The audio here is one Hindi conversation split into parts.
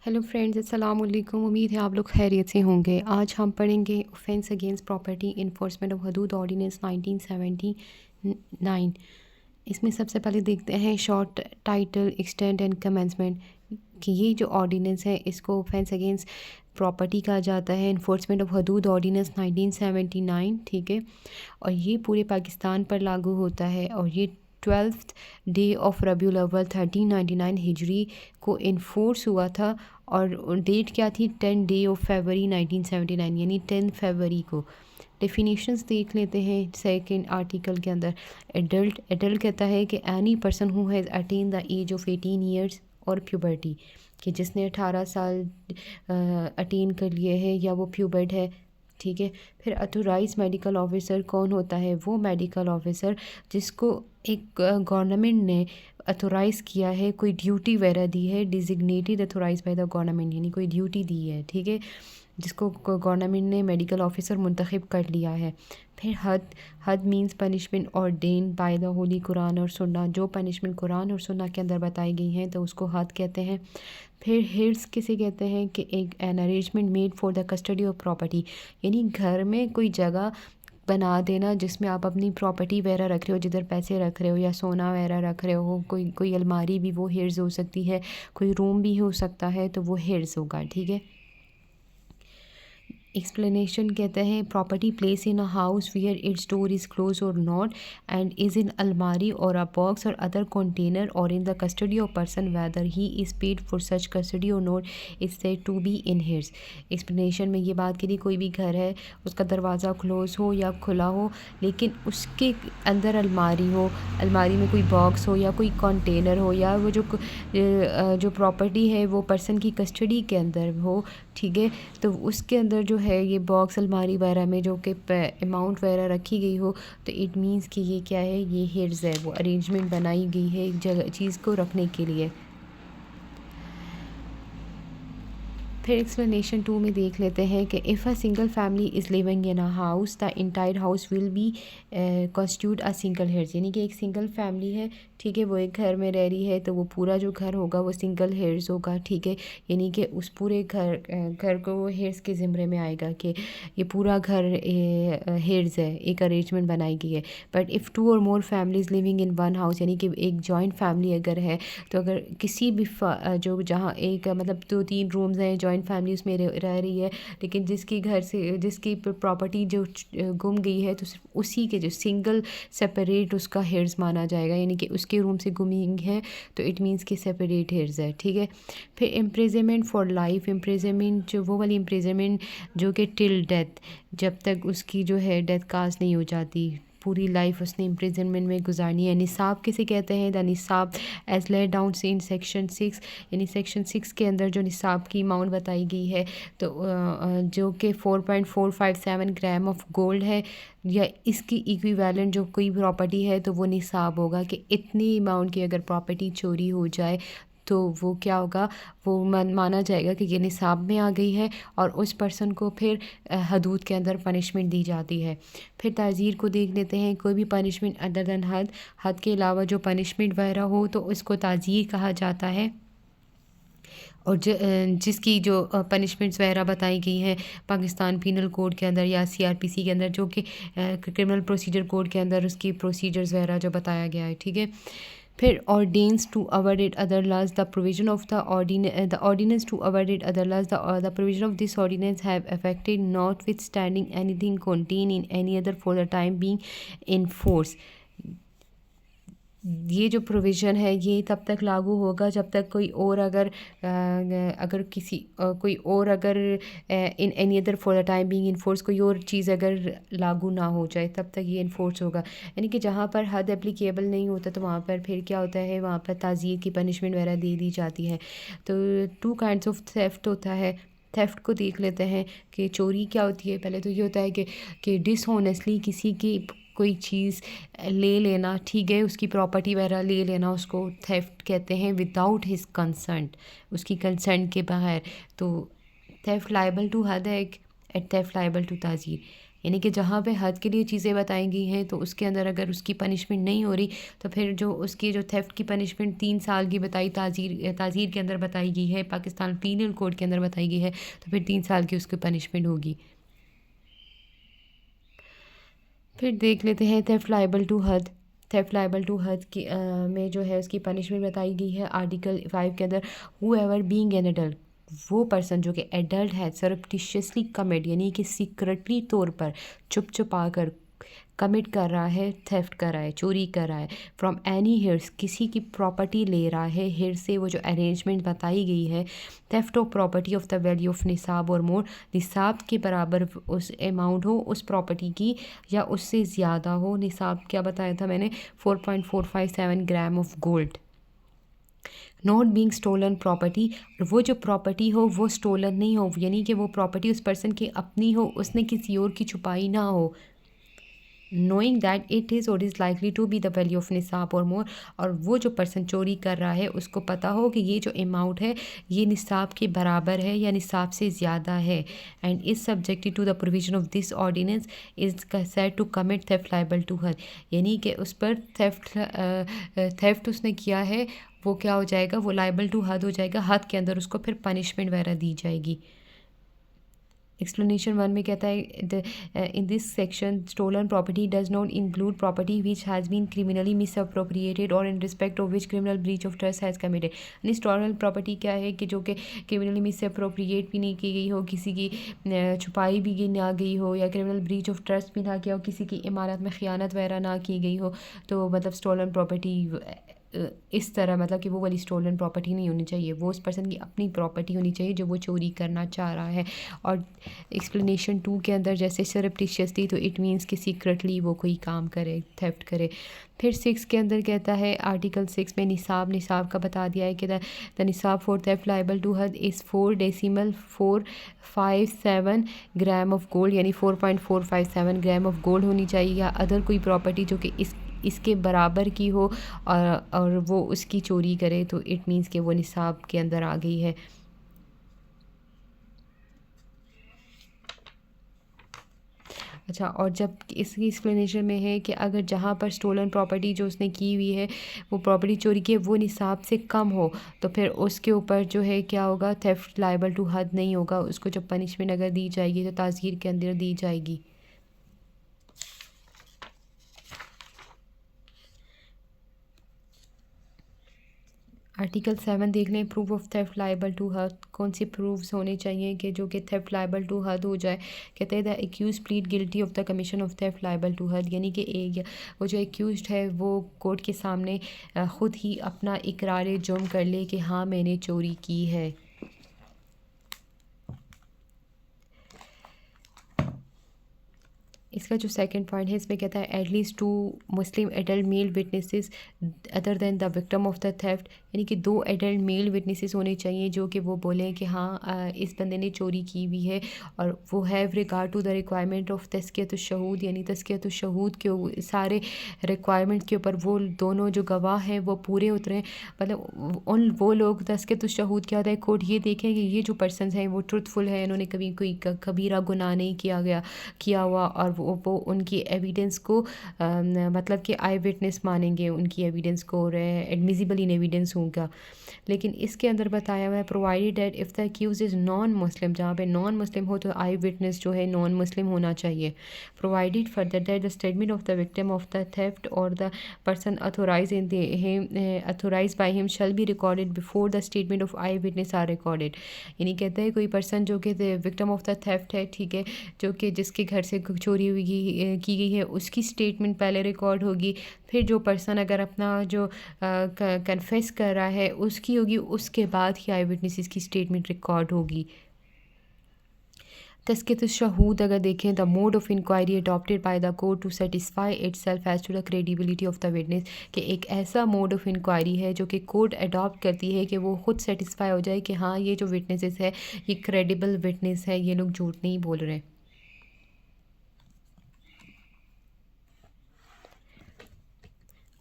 हेलो फ्रेंड्स, अस्सलाम वालेकुम। उम्मीद है आप लोग खैरियत से होंगे। आज हम पढ़ेंगे offence against property enforcement of Hudood ordinance 1979। इसमें सबसे पहले देखते हैं short title, extent and commencement कि ये जो ऑर्डिनेंस है इसको ऑफेंस अगेंस्ट प्रॉपर्टी कहा जाता है। इन्फोर्समेंट ऑफ हदूद ऑर्डिनेंस 1979, ठीक है। और ये पूरे पाकिस्तान पर लागू होता है और ये 12th डे ऑफ रबीउल अव्वल 1399 हिजरी को इन्फोर्स हुआ था। और डेट क्या थी? 10 डे ऑफ फरवरी 1979, यानी 10 फरवरी को। डेफिनेशंस देख लेते हैं सेकंड आर्टिकल के अंदर। एडल्ट एडल्ट कहता है कि any person who has attain the age of 18 years और प्यूबर्टी, कि जिसने 18 साल अटेन कर लिए है या वो प्यूबर्ट है, ठीक है। फिर अथोराइज मेडिकल ऑफिसर कौन होता है? वो मेडिकल ऑफिसर जिसको एक गवर्नमेंट ने अथोराइज़ किया है, कोई ड्यूटी वगैरह दी है, designated authorise by the government, यानी कोई ड्यूटी दी है, ठीक है, जिसको गवर्नमेंट ने मेडिकल ऑफिसर मुंतखब कर लिया है। फिर हद हद means punishment ordained by the Holi Quran और सुन्ना, जो पनिशमेंट कुरान और सुन्ना के अंदर बताई गई हैं तो उसको हद कहते हैं। फिर हिर्स किसे कहते हैं? कि एक an arrangement made for the custody of property, यानी घर में कोई जगह बना देना जिसमें आप अपनी प्रॉपर्टी वगैरह रख रहे हो, जिधर पैसे रख रहे हो या सोना वगैरह रख रहे हो। कोई कोई अलमारी भी वो हिर्स हो सकती है, कोई रूम भी हो सकता है, तो वो हिर्स होगा, ठीक है। एक्सप्लेनेशन कहते हैं property place in a house where its door is close or not and is in almirah or a box or other container or in the custody of person whether he is paid for such custody or not is said to be in हियर्स। एक्सप्लेनेशन में ये बात करी, कोई भी घर है उसका दरवाज़ा क्लोज हो या खुला हो, लेकिन उसके अंदर अलमारी हो, अलमारी में कोई बॉक्स हो या कोई कंटेनर हो, या वो जो प्रॉपर्टी है वो पर्सन की कस्टडी के अंदर हो, ठीक है, तो उसके अंदर जो है ये बॉक्स अलमारी वगैरह में जो कि अमाउंट वगैरह रखी गई हो, तो इट मीन्स कि ये क्या है? ये हिर्ज़ है, वो अरेंजमेंट बनाई गई है एक जगह चीज़ को रखने के लिए। फिर एक्सप्लेनेशन 2 में देख लेते हैं कि if a single family is living in a house the entire house will be constitute a single heads, यानी कि एक सिंगल फैमिली है, ठीक है, वो एक घर में रह रही है, तो वो पूरा जो घर होगा वो सिंगल हेड्स होगा, ठीक है, यानी कि उस पूरे घर को वो हेड्स के ज़िम्मे में आएगा कि ये पूरा घर हेड्स है, एक अरेंजमेंट बनाई गई है। But if two or more families living in one house, यानी कि एक जॉइंट फैमिली अगर है, तो अगर किसी भी जो जहाँ एक मतलब 2-3 रूम्स हैं, जॉइंट फैमिली उसमें रह रही है, लेकिन जिसकी घर से जिसकी प्रॉपर्टी जो गुम गई है, तो सिर्फ उसी के जो सिंगल सेपरेट उसका हेड्स माना जाएगा, यानी कि उसके रूम से गुमी है, तो इट मीन्स कि सेपरेट हेड्स है, ठीक है। फिर इम्प्रिजनमेंट फॉर लाइफ, इम्प्रिजनमेंट जो वो वाली इम्प्रिजनमेंट जो कि टिल डेथ, जब तक उसकी जो है डेथ काज नहीं हो जाती, पूरी लाइफ उसने इम्प्रिजनमेंट में गुजारनी है। निसाब किसे कहते हैं? द निसाब एज लेट डाउन से इन सेक्शन 6, यानी सेक्शन 6 के अंदर जो निसाब की अमाउंट बताई गई है, तो जो कि 4.457 ग्राम ऑफ गोल्ड है, या इसकी इक्विवेलेंट जो कोई प्रॉपर्टी है, तो वो निसाब होगा कि इतनी अमाउंट की अगर प्रॉपर्टी चोरी हो जाए तो वो क्या होगा? वो माना जाएगा कि ये निसाब में आ गई है और उस पर्सन को फिर हदूद के अंदर पनिशमेंट दी जाती है। फिर ताज़ीर को देख लेते हैं। कोई भी पनिशमेंट अदर दैन हद के अलावा जो पनिशमेंट वगैरह हो तो उसको ताज़ीर कहा जाता है। और जिसकी जो पनिशमेंट्स वगैरह बताई गई हैं पाकिस्तान पीनल कोड के अंदर या सीआरपीसी के अंदर, जो कि क्रिमिनल प्रोसीजर कोड के अंदर उसकी प्रोसीजर्स वगैरह जो बताया गया है, ठीक है। फिर ordinance to avoid other laws the provision of the ordinance to avoid other laws the provision of this ordinance have affected notwithstanding anything contain in any other for the time being in force. ये जो प्रोविज़न है ये तब तक लागू होगा जब तक कोई और अगर किसी कोई और अगर इन any other for the time being enforce, कोई और चीज़ अगर लागू ना हो जाए तब तक ये इन्फोर्स होगा। यानी कि जहाँ पर हद एप्लीकेबल नहीं होता तो वहाँ पर फिर क्या होता है? वहाँ पर ताज़ीर की पनिशमेंट वगैरह दे दी जाती है। तो 2 काइंड्स ऑफ थेफ्ट होता है। थेफ्ट को देख लेते हैं कि चोरी क्या होती है। पहले तो ये होता है कि डिसऑनेस्टली किसी की कोई चीज़ ले लेना, ठीक है, उसकी प्रॉपर्टी वगैरह ले लेना, उसको थेफ्ट कहते हैं विदाउट हिज कंसेंट, उसकी कंसेंट के बगैर। तो थेफ्ट लाइबल टू हद है एंड थेफ्ट लाइबल टू ताज़ीर। यानी कि जहाँ पे हद के लिए चीज़ें बताई गई हैं तो उसके अंदर अगर उसकी पनिशमेंट नहीं हो रही तो फिर जो उसकी जो थेफ्ट की पनिशमेंट 3 साल की बताई ताज़ीर के अंदर बताई गई है, पाकिस्तान पीनल कोड के अंदर बताई गई है, तो फिर 3 साल की उसकी पनिशमेंट होगी। फिर देख लेते हैं थेफ्ट लायबल टू हद। थेफ्ट लायबल टू हद की में जो है उसकी पनिशमेंट बताई गई है आर्टिकल 5 के अंदर। Who ever being an adult, वो पर्सन जो कि एडल्ट है सरप्टिशियसली कमिट यानी कि सीक्रेटली तौर पर चुप चुपा कर कमिट कर रहा है, थेफ्ट कर रहा है, चोरी कर रहा है फ्रॉम एनी हिर्स, किसी की प्रॉपर्टी ले रहा है हिर से, वो जो अरेंजमेंट बताई गई है, theft of property of the value of निसाब और मोर, निसाब के बराबर उस अमाउंट हो उस प्रॉपर्टी की या उससे ज़्यादा हो। निसाब क्या बताया था मैंने, 4.457 gram of gold. Not being stolen property, वो जो प्रॉपर्टी हो वो स्टोलन नहीं हो, यानी कि वो प्रॉपर्टी उस पर्सन की अपनी हो, उसने किसी और की छुपाई ना हो। Knowing that it is or is likely to be the value of निसाब और मोर, और वो जो पर्सन चोरी कर रहा है उसको पता हो कि ये जो अमाउंट है ये निसाब के बराबर है या निसाब से ज़्यादा है, and is subjected to the provision of this ordinance is said to commit theft liable to हर, यानी कि उस पर थेफ्ट उसने किया है वो क्या हो जाएगा, वो लायबल टू हद हो जाएगा, हद के अंदर उसको फिर पनिशमेंट वगैरह दी जाएगी। एक्सप्लेनेशन 1 में कहता है in this section stolen property does not include property which has been criminally misappropriated or in respect of which criminal breach of trust has committed. यानी स्टोलन प्रॉपर्टी क्या है कि जो कि क्रिमिनली मिसअप्रोप्रिएट भी नहीं की गई हो, किसी की छुपाई भी ना गई हो, या क्रिमिनल ब्रीच ऑफ ट्रस्ट भी ना किया हो, किसी की इमारत में खयानत वगैरह ना की गई हो, तो मतलब स्टोलन प्रॉपर्टी इस तरह मतलब कि वो वाली स्टोलन प्रॉपर्टी नहीं होनी चाहिए, वो उस पर्सन की अपनी प्रॉपर्टी होनी चाहिए जो वो चोरी करना चाह रहा है। और एक्सप्लेनेशन 2 के अंदर जैसे सरप्टिशियसली, तो इट मीन्स कि सीक्रेटली वो कोई काम करे, थेफ्ट करे। फिर 6 के अंदर कहता है आर्टिकल 6 में निसाब का बता दिया है कि द निसाब फॉर थेफ्ट लायबल टू हद इज़ 4.457 ग्राम ऑफ गोल्ड, यानी 4.457 ग्राम ऑफ गोल्ड होनी चाहिए, या अदर कोई प्रॉपर्टी जो कि इसके बराबर की हो और वो उसकी चोरी करे, तो इट मीन्स कि वो निसाब के अंदर आ गई है। अच्छा, और जब इसकी एक्सप्लेनेशन में है कि अगर जहाँ पर स्टोलन प्रॉपर्टी जो उसने की हुई है, वो प्रॉपर्टी चोरी की है, वो निसाब से कम हो, तो फिर उसके ऊपर जो है क्या होगा, थेफ्ट लायबल टू हद नहीं होगा, उसको जब पनिशमेंट अगर दी जाएगी तो ताज़ीर के अंदर दी जाएगी। आर्टिकल 7 देख लें, proof of theft liable to हद। कौन सी प्रूफ्स होने चाहिए कि जो कि थेफ्ट लायबल टू हद हो जाए। कहते हैं the accuse plead guilty of the commission of theft liable to हद, यानी कि एक वो जो एक्यूज है वो कोर्ट के सामने ख़ुद ही अपना इकरार जुर्म कर ले कि हाँ मैंने चोरी की है। इसका जो सेकंड पॉइंट है इसमें कहता है at least 2 Muslim adult mail witnesses other than the victim of the theft, यानी कि 2 एडल्ट मेल विटनेसेस होने चाहिए जो कि वो बोलें कि हाँ इस बंदे ने चोरी की हुई है, और वो have regard to the requirement of तज़कियतुश्शहूद, यानी तज़कियतुश्शहूद के सारे रिक्वायरमेंट के ऊपर वो दोनों जो गवाह हैं वो पूरे उतरे, मतलब उन वो लोग तज़कियतुश्शहूद क्या होता है, कोर्ट ये देखें कि ये जो पर्सन हैं वो ट्रुथफुल है, इन्होंने कभी कोई कबीरा गुनाह नहीं किया हुआ, और वो उनकी एविडेंस को मतलब कि आई विटनेस मानेंगे, उनकी एविडेंस को, और एडमिसिबल इन एविडेंस होगा। लेकिन इसके अंदर बताया हुआ है provided that if the accuse is non Muslim, जहाँ पे नॉन मुस्लिम हो तो आई विटनेस जो है नॉन मुस्लिम होना चाहिए। Provided further that the statement of the victim of the theft or the person authorise by him shall be recorded before the statement of eyewitness are recorded, यानी कहते हैं कोई पर्सन जो कि विक्टिम ऑफ द थेफ्ट है, ठीक है, जो कि जिसके घर से चोरी हुई की गई है, उसकी स्टेटमेंट पहले रिकॉर्ड होगी, फिर जो पर्सन अगर अपना जो कन्फेस कर रहा है उसकी होगी, उसके बाद ही आई विटनेसेस की स्टेटमेंट रिकॉर्ड होगी। तज़कियतुश्शहूद अगर देखें, the mode of inquiry adopted by the court to satisfy itself as to the credibility of the witness, कि एक ऐसा मोड ऑफ इंक्वायरी है जो कि कोर्ट अडॉप्ट करती है कि वो खुद सेटिस्फाई हो जाए कि हाँ ये जो विटनेसेस है ये क्रेडिबल विटनेस है, ये लोग झूठ नहीं बोल रहे।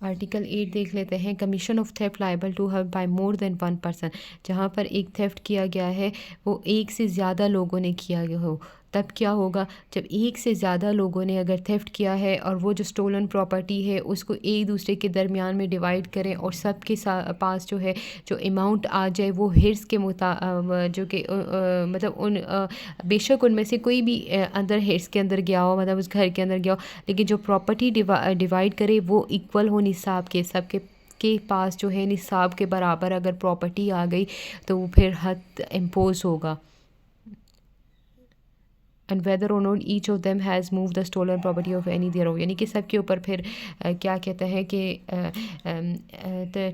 आर्टिकल 8 देख लेते हैं, commission of theft liable to हर बाय मोर देन 1 पर्सन, जहाँ पर एक थेफ्ट किया गया है वो एक से ज़्यादा लोगों ने किया गया हो, तब क्या होगा, जब एक से ज़्यादा लोगों ने अगर थेफ्ट किया है और वो जो स्टोलन प्रॉपर्टी है उसको एक दूसरे के दरमियान में डिवाइड करें और सबके पास जो है जो अमाउंट आ जाए वो हिर्स के जो कि मतलब बेशक उनमें से कोई भी अंदर हिर्स के अंदर गया हो, मतलब उस घर के अंदर गया हो, लेकिन जो प्रॉपर्टी डिवाइड करे वो इक्वल हो निसाब के, सबके पास जो है निसाब के बराबर अगर प्रॉपर्टी आ गई तो वो फिर हद इम्पोज होगा। And whether or not each of them has move the stolen property of any thereof, यानी कि सब के ऊपर फिर क्या कहते हैं कि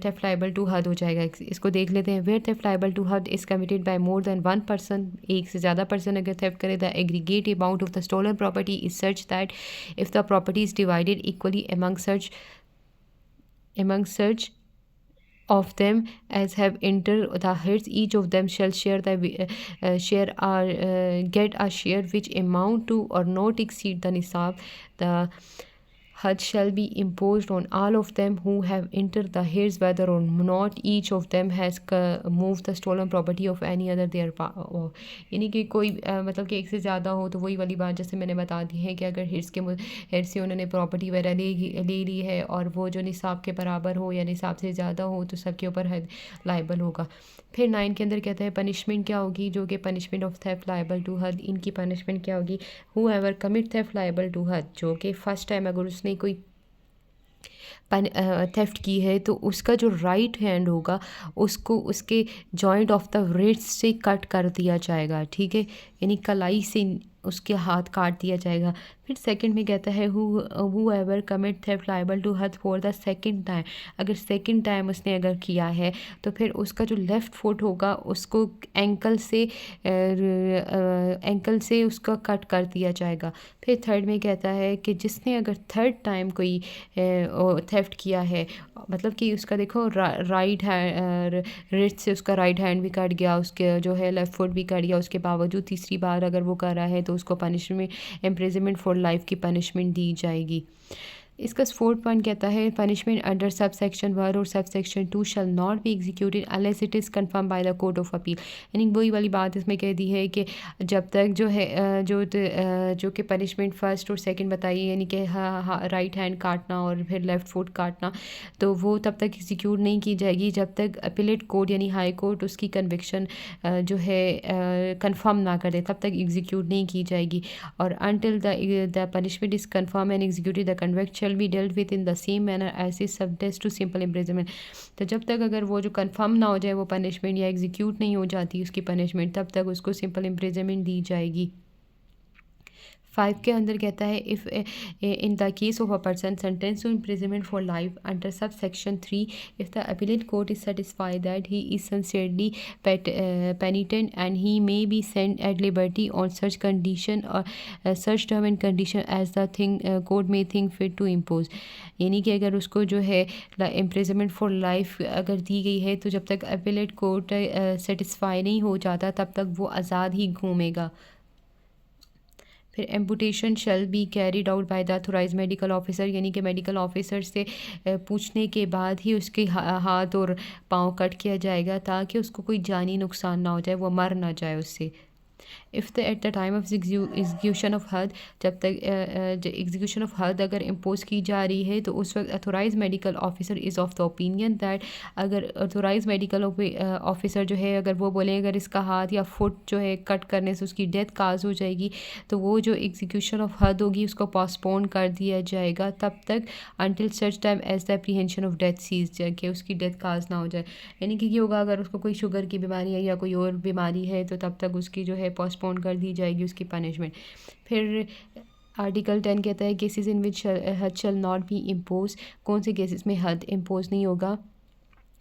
थेफ्ट लायबल टू हद हो जाएगा। इसको देख लेते हैं। वेयर थेफ्ट लायबल टू हद is committed by more than one person, एक से ज़्यादा पर्सन अगर थेफ्ट करे, the aggregate amount of the stolen property is such that if the property is divided equally among such of them as have entered the heads, each of them shall share get a share which amount to or not exceed the nisab. The hud shall be imposed on all of them who have entered the heads, whether or not each of them has moved the stolen property of any other their यानी कि कोई मतलब कि एक से ज़्यादा हो तो वही वाली बात जैसे मैंने बता दी है कि अगर हिर्स से उन्होंने प्रॉपर्टी वगैरह ले ली है और वो जो निसाब के बराबर हो या निसाब से ज़्यादा हो तो सबके ऊपर लायबल होगा। फिर 9 के अंदर कहता है पनिशमेंट क्या होगी, जो कि punishment of theft liable to हद, इनकी पनिशमेंट क्या होगी। Whoever commit theft liable to हद, जो कि फ़र्स्ट टाइम अगर उसने कोई थेफ्ट की है तो उसका जो राइट हैंड होगा उसको उसके जॉइंट ऑफ द रिस्ट से कट कर दिया जाएगा, ठीक है, यानी कलाई से उसके हाथ काट दिया जाएगा। फिर सेकंड में कहता है whoever commit theft liable to हद फॉर द सेकंड टाइम, अगर सेकंड टाइम उसने अगर किया है तो फिर उसका जो लेफ़्ट फुट होगा उसको एंकल से उसका कट कर दिया जाएगा। फिर थर्ड में कहता है कि जिसने अगर थर्ड टाइम कोई थेफ्ट किया है, मतलब कि उसका देखो राइट हैंड रिस्ट से उसका राइट हैंड भी कट गया, उसके जो है लेफ़्ट फुट भी कट गया, उसके बावजूद तीसरी बार अगर वो कर रहा है तो उसको पनिशमेंट इम्प्रिजनमेंट फॉर लाइफ की पनिशमेंट दी जाएगी। इसका फोर्थ पॉइंट कहता है पनिशमेंट अंडर सब सेक्शन 1 और sub section 2 shall not be executed unless it is confirm by the court of appeal, यानी वही वाली बात इसमें कह दी है कि जब तक जो है जो कि पनिशमेंट फर्स्ट और सेकंड बताई, यानी कि राइट हैंड काटना और फिर लेफ़्ट फुट काटना, तो वो तब तक एग्जीक्यूट नहीं की जाएगी जब तक अपीलेट कोर्ट यानी हाई कोर्ट उसकी कन्विक्शन जो है कन्फर्म ना कर दे, तब तक एग्जीक्यूट नहीं की जाएगी। और until the punishment is confirm and executed the conviction shall be dealt with in the same manner as is subject to simple imprisonment, तो जब तक अगर वो जो कंफर्म ना हो जाए वो पनिशमेंट या एग्जीक्यूट नहीं हो जाती उसकी पनिशमेंट, तब तक उसको सिंपल इम्प्रिजनमेंट दी जाएगी। 5 के अंदर कहता है if in the case of a person sentence to imprisonment for life under sub section 3 if the appellate court is satisfied that he is sincerely penitent and he may be sent at liberty on such condition or such term and condition as the thing court may think fit to impose, यानी कि अगर उसको जो है इम्प्रिजनमेंट फॉर लाइफ अगर दी गई है तो जब तक अपीलेट कोर्ट सेटिस्फाई नहीं हो जाता तब तक वो आज़ाद ही घूमेगा। फिर amputation shall be carried out by the authorise medical officer, यानी कि मेडिकल ऑफिसर से पूछने के बाद ही उसके हाथ और पाँव कट किया जाएगा ताकि उसको कोई जानी नुकसान ना हो जाए, वो मर ना जाए उससे। If the at the time of execution of हद, जब तक एग्जीक्यूशन ऑफ हद अगर इम्पोज की जा रही है तो उस वक्त authorise medical officer is of the opinion that, अगर अथोराइज मेडिकल ऑफिसर जो है अगर वो बोले अगर इसका हाथ या फुट जो है कट करने से उसकी डेथ काज हो जाएगी तो वो जो एग्जीक्यूशन ऑफ हद होगी उसको पोस्टपोन कर दिया जाएगा तब तक until such time as the apprehension of death cease, कि उसकी डेथ काज ना हो जाए, यानी कि ये होगा अगर उसको कोई शुगर की बीमारी है या कोई और बीमारी है तो तब तक उसकी जो है पोस्टपोन कर दी जाएगी उसकी पनिशमेंट। फिर आर्टिकल 10 कहता है केसेस इन विच हद शैल नॉट बी इम्पोज, कौन से केसेस में हद इम्पोज नहीं होगा।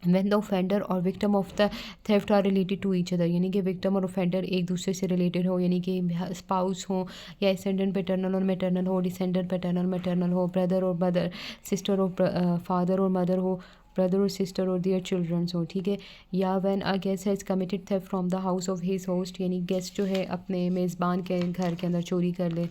when the offender और victim of the theft are related to each other, यानी कि victim और offender एक दूसरे से related हो, यानी कि spouse हो या ascendant paternal और maternal हो, descendant paternal maternal हो, brother और mother, sister और father और mother हो, ब्रदर और सिस्टर और देयर चिल्ड्रंस हो, ठीक है। या when a guest has committed theft from the house of his host, यानी गेस्ट जो है अपने मेज़बान के घर के अंदर चोरी कर ले।